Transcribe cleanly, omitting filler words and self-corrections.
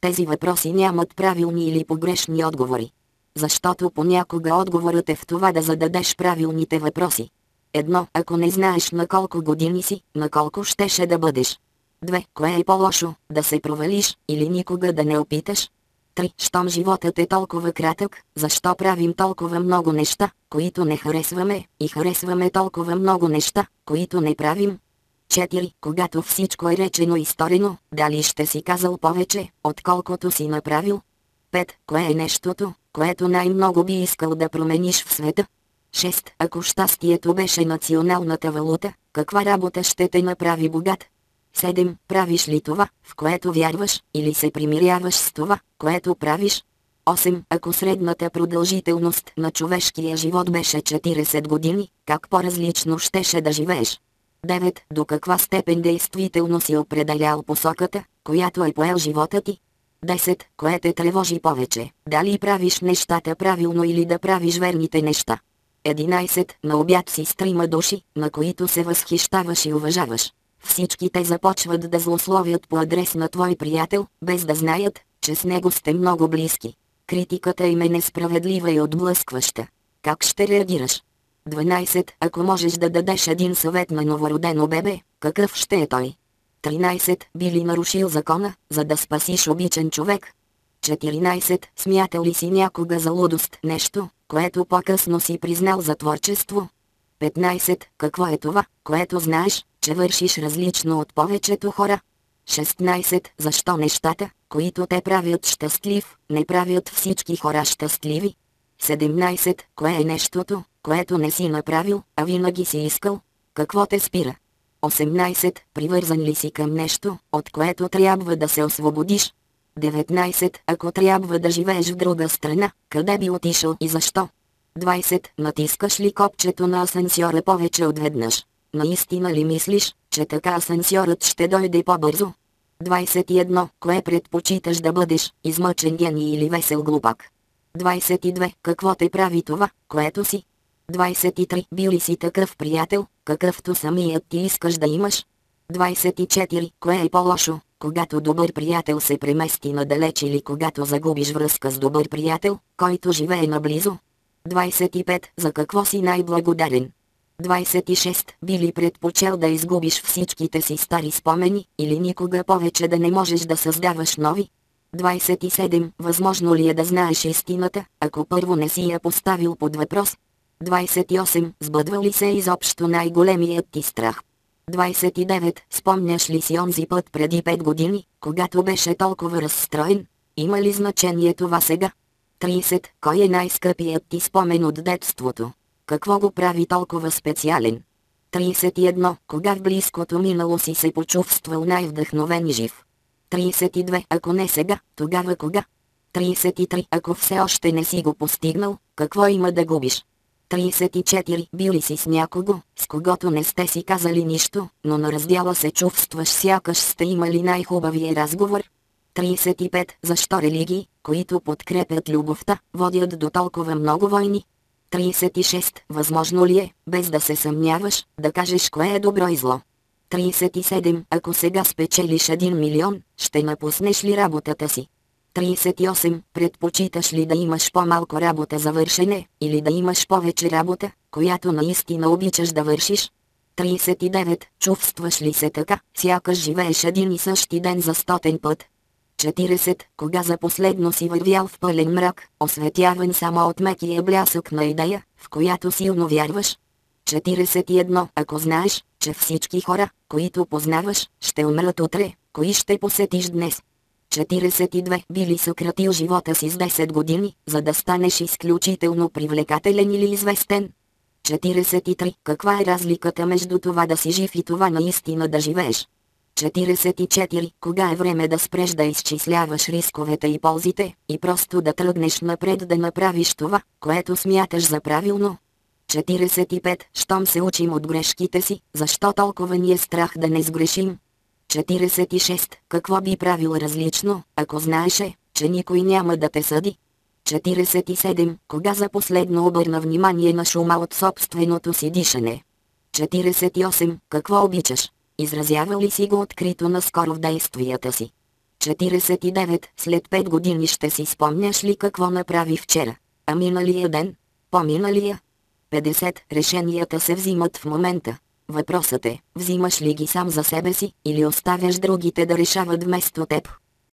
Тези въпроси нямат правилни или погрешни отговори. Защото понякога отговорът е в това да зададеш правилните въпроси. 1. Ако не знаеш на колко години си, на колко щеше да бъдеш. 2. Кое е по-лошо, да се провалиш или никога да не опиташ? 3. Щом животът е толкова кратък, защо правим толкова много неща, които не харесваме, и харесваме толкова много неща, които не правим? 4. Когато всичко е речено и сторено, дали ще си казал повече, отколкото си направил? 5. Кое е нещото, което най-много би искал да промениш в света? 6. Ако щастието беше националната валута, каква работа ще те направи богат? 7. Правиш ли това, в което вярваш, или се примиряваш с това, което правиш? 8. Ако средната продължителност на човешкия живот беше 40 години, как по-различно щеше да живееш? 9. До каква степен действително си определял посоката, която е поел живота ти? 10. Кое те тревожи повече, дали правиш нещата правилно или да правиш верните неща? 11. На обяд си с 3 души, на които се възхищаваш и уважаваш. Всички те започват да злословят по адрес на твой приятел, без да знаят, че с него сте много близки. Критиката им е несправедлива и отблъскваща. Как ще реагираш? 12. Ако можеш да дадеш един съвет на новородено бебе, какъв ще е той? 13. Би ли нарушил закона, за да спасиш обичан човек? 14. Смятал ли си някога за лудост нещо, което по-късно си признал за творчество? 15. Какво е това, което знаеш, че вършиш различно от повечето хора? 16. Защо нещата, които те правят щастлив, не правят всички хора щастливи? 17. Кое е нещото, което не си направил, а винаги си искал? Какво те спира? 18. Привързан ли си към нещо, от което трябва да се освободиш? 19. Ако трябва да живееш в друга страна, къде би отишъл и защо? 20. Натискаш ли копчето на асансьора повече от веднъж? Наистина ли мислиш, че така асансьорът ще дойде по-бързо? 21. Кое предпочиташ да бъдеш, измъчен гений или весел глупак? 22. Какво те прави това, което си? 23. Би ли си такъв приятел, какъвто самият ти искаш да имаш? 24. Кое е по-лошо, когато добър приятел се премести надалеч или когато загубиш връзка с добър приятел, който живее наблизо? 25. За какво си най-благодарен? 26. Би ли предпочел да изгубиш всичките си стари спомени, или никога повече да не можеш да създаваш нови? 27. Възможно ли е да знаеш истината, ако първо не си я поставил под въпрос? 28. Сбъдва ли се изобщо най-големият ти страх? 29. Спомняш ли си онзи път преди 5 години, когато беше толкова разстроен? Има ли значение това сега? 30. Кой е най-скъпият ти спомен от детството? Какво го прави толкова специален? 31. Кога в близкото минало си се почувствал най-вдъхновен и жив? 32. Ако не сега, тогава кога? 33. Ако все още не си го постигнал, какво има да губиш? 34. Бил ли си с някого, с когото не сте си казали нищо, но на раздяла се чувстваш сякаш сте имали най-хубавия разговор? 35. Защо религии, които подкрепят любовта, водят до толкова много войни? 36. Възможно ли е, без да се съмняваш, да кажеш кое е добро и зло? 37. Ако сега спечелиш 1 милион, ще напуснеш ли работата си? 38. Предпочиташ ли да имаш по-малко работа за вършене, или да имаш повече работа, която наистина обичаш да вършиш? 39. Чувстваш ли се така, сякаш живееш един и същи ден за 100 път? 40. Кога за последно си вървял в пълен мрак, осветяван само от мекия блясък на идея, в която силно вярваш? 41. Ако знаеш, че всички хора, които познаваш, ще умрат утре, кои ще посетиш днес? 42. Би ли съкратил живота си с 10 години, за да станеш изключително привлекателен или известен? 43. Каква е разликата между това да си жив и това наистина да живееш? 44. Кога е време да спреш да изчисляваш рисковете и ползите, и просто да тръгнеш напред да направиш това, което смяташ за правилно? 45. Щом се учим от грешките си, защо толкова ни е страх да не сгрешим? 46. Какво би правил различно, ако знаеше, че никой няма да те съди? 47. Кога за последно обърна внимание на шума от собственото си дишане? 48. Какво обичаш? Изразявал ли си го открито наскоро в действията си? 49. След 5 години ще си спомняш ли какво направи вчера? А миналия ден? По-миналия? 50. Решенията се взимат в момента. Въпросът е, взимаш ли ги сам за себе си, или оставяш другите да решават вместо теб?